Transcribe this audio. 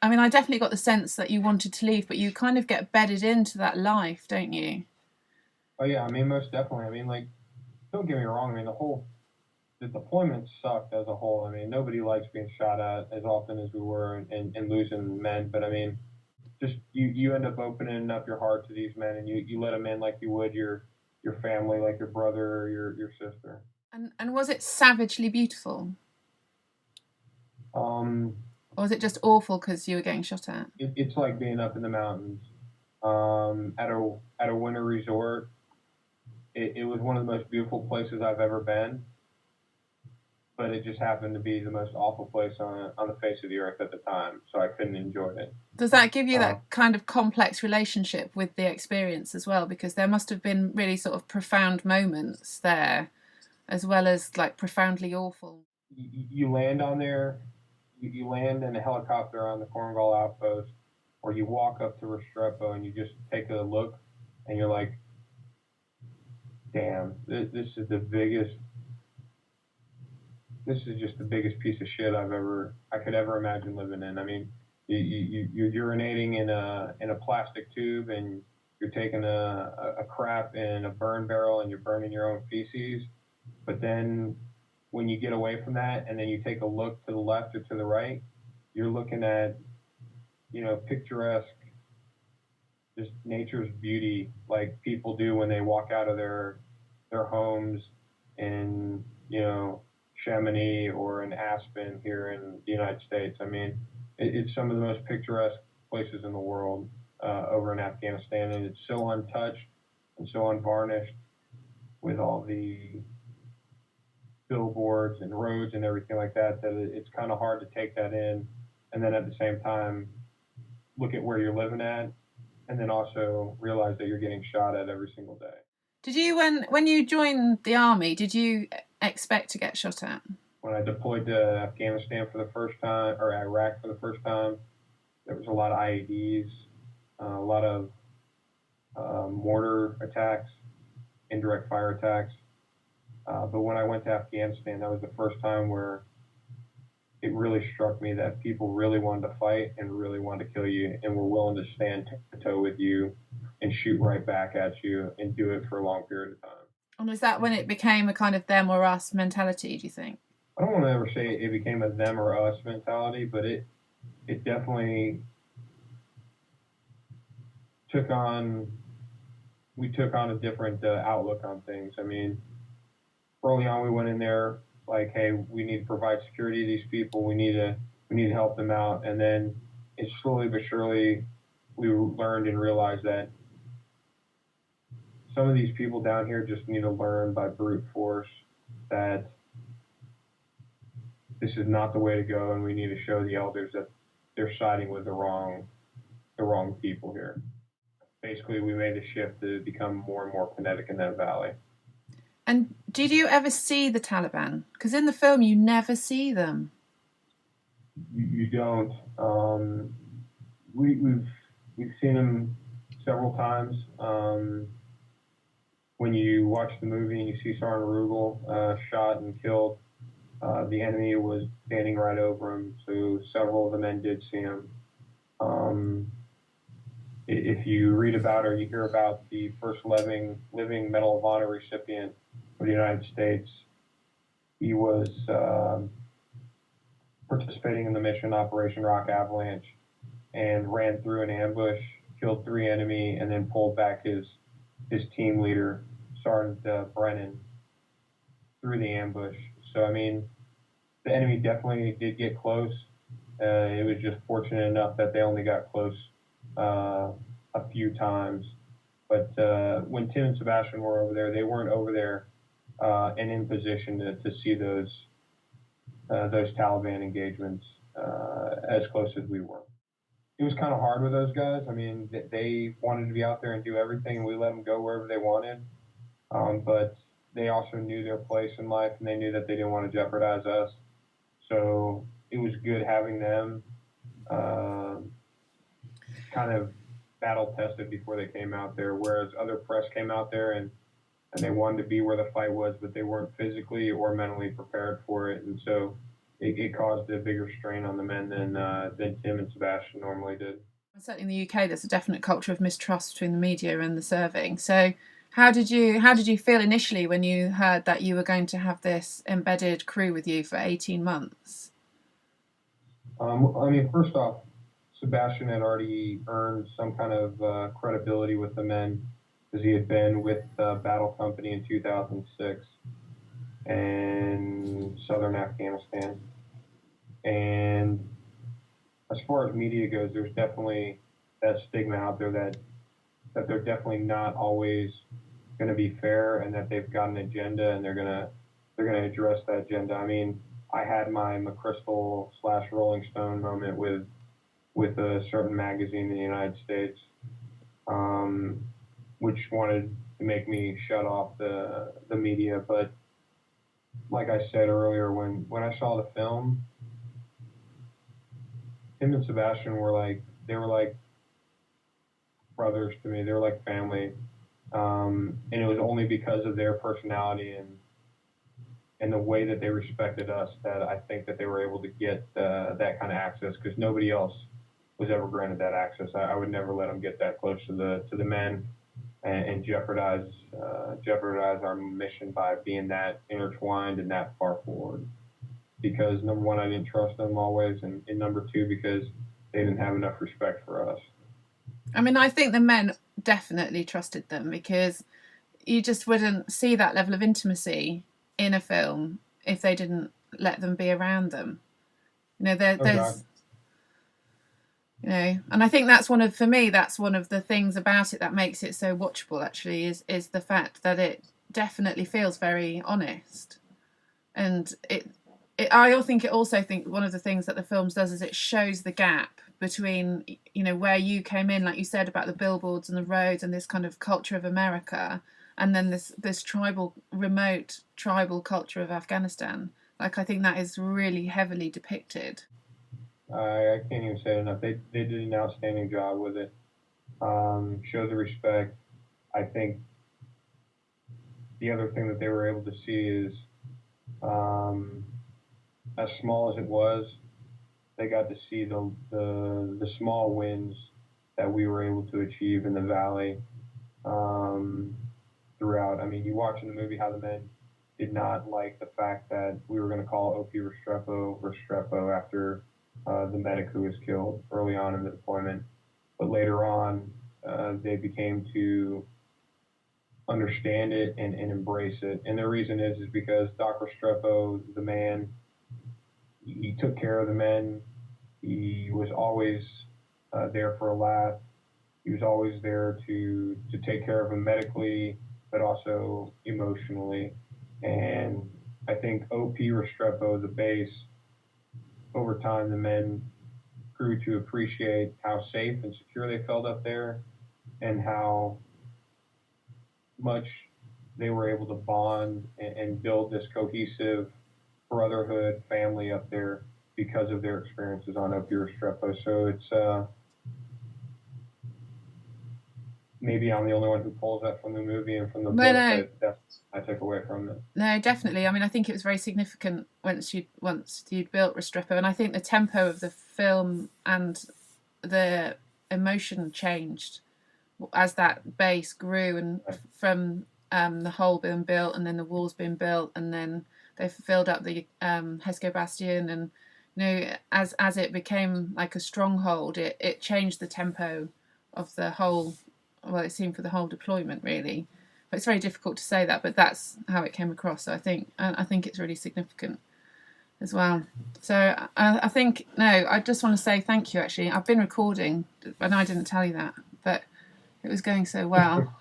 I mean, I definitely got the sense that you wanted to leave, but you kind of get bedded into that life, don't you? Oh yeah, I mean most definitely. I mean like don't get me wrong. I mean the deployment sucked as a whole. I mean nobody likes being shot at as often as we were and losing men. But I mean just you end up opening up your heart to these men and you let them in like you would your family, like your brother or your sister. And was it savagely beautiful, Um, or was it just awful because you were getting shot at? it's like being up in the mountains at a winter resort. It was one of the most beautiful places I've ever been, but it just happened to be the most awful place on the face of the earth at the time, so I couldn't enjoy it. Does that give you Uh, that kind of complex relationship with the experience as well? Because there must have been really sort of profound moments there, as well as like profoundly awful. you land on there, you land in a helicopter on the Korengal outpost, or you walk up to Restrepo and you just take a look, and you're like, damn, this is the biggest. This is just the biggest piece of shit I could ever imagine living in. I mean, you're urinating in a plastic tube and you're taking a crap in a burn barrel and you're burning your own feces. But then when you get away from that and then you take a look to the left or to the right, you're looking at picturesque, just nature's beauty, like people do when they walk out of their homes in Chamonix or in Aspen here in the United States. I mean, it's some of the most picturesque places in the world over in Afghanistan, and it's so untouched and so unvarnished with all the billboards and roads and everything like that that it's kind of hard to take that in, and then at the same time look at where you're living at, and then also realize that you're getting shot at every single day. Did you, when you joined the army, did you expect to get shot at? When I deployed to Afghanistan for the first time, or Iraq for the first time, there was a lot of IEDs, a lot of mortar attacks, indirect fire attacks. But when I went to Afghanistan, that was the first time where it really struck me that people really wanted to fight and really wanted to kill you and were willing to stand toe to toe with you and shoot right back at you and do it for a long period of time. And was that when it became a kind of them or us mentality, do you think? I don't want to ever say it became a them or us mentality, but it definitely took on we took on a different outlook on things. I mean, early on we went in there like, hey, we need to provide security to these people. We need to help them out, and then it slowly but surely we learned and realized that some of these people down here just need to learn by brute force that this is not the way to go, and we need to show the elders that they're siding with the wrong people here. Basically, we made a shift to become more and more kinetic in that valley. And did you ever see the Taliban? Because in the film, you never see them. You don't. We've seen them several times. When you watch the movie and you see Sergeant Rugel shot and killed, the enemy was standing right over him, so several of the men did see him. Um, if you read about or you hear about the first living Medal of Honor recipient of the United States, he was participating in the mission Operation Rock Avalanche and ran through an ambush, killed three enemy, and then pulled back his team leader, Sergeant Brennan, through the ambush. So I mean, the enemy definitely did get close. It was just fortunate enough that they only got close a few times. But when Tim and Sebastian were over there, they weren't over there and in position to see those Taliban engagements as close as we were. It was kind of hard with those guys. I mean, they wanted to be out there and do everything, and we let them go wherever they wanted. But they also knew their place in life, and they knew that they didn't want to jeopardize us. So it was good having them uh, kind of battle tested before they came out there, whereas other press came out there and they wanted to be where the fight was, but they weren't physically or mentally prepared for it. And so it caused a bigger strain on the men than Tim and Sebastian normally did. Certainly in the UK, there's a definite culture of mistrust between the media and the serving. So, how did you feel initially when you heard that you were going to have this embedded crew with you for 18 months? I mean, first off, Sebastian had already earned some kind of credibility with the men because he had been with Battle Company in 2006 and southern Afghanistan. And as far as media goes, there's definitely that stigma out there that they're definitely not always going to be fair, and that they've got an agenda and they're gonna address that agenda. I mean, I had my McChrystal / Rolling Stone moment with a certain magazine in the United States, which wanted to make me shut off the media. But like I said earlier, when I saw the film, Tim and Sebastian were like brothers to me. They were like family, and it was only because of their personality and the way that they respected us that I think that they were able to get that kind of access, because nobody else was ever granted that access. I would never let them get that close to the men and jeopardize our mission by being that intertwined and that far forward. Because number one, I didn't trust them always, and number two, because they didn't have enough respect for us. I mean, I think the men definitely trusted them, because you just wouldn't see that level of intimacy in a film if they didn't let them be around them. There's, and I think that's one of the things about it that makes it so watchable. Actually, is the fact that it definitely feels very honest, and I also think one of the things that the film does is it shows the gap between, where you came in, like you said, about the billboards and the roads and this kind of culture of America, and then this remote tribal culture of Afghanistan. Like, I think that is really heavily depicted. I can't even say it enough. They did an outstanding job with it. Show the respect. I think the other thing that they were able to see is, as small as it was, they got to see the small wins that we were able to achieve in the valley throughout. I mean, you watch in the movie how the men did not like the fact that we were going to call OP Restrepo after the medic who was killed early on in the deployment. But later on, they became to understand it and embrace it. And the reason is because Doc Restrepo, the man, he took care of the men. He was always there for a laugh. He was always there to take care of them medically, but also emotionally. And I think OP Restrepo, the base, over time the men grew to appreciate how safe and secure they felt up there, and how much they were able to bond and build this cohesive brotherhood family up there because of their experiences on OP Restrepo. So it's maybe I'm the only one who pulls that from the movie and from the book, but that's I took away from it. No, definitely. I mean, I think it was very significant once you'd built Restrepo, and I think the tempo of the film and the emotion changed as that base grew, and from the hole being built, and then the walls being built, and then they filled up the Hesco Bastion, and as it became like a stronghold, it changed the tempo of the whole. Well, it seemed for the whole deployment, really. But it's very difficult to say that, but that's how it came across. So I think it's really significant as well. So I think, I just want to say thank you, actually. I've been recording, and I didn't tell you that, but it was going so well.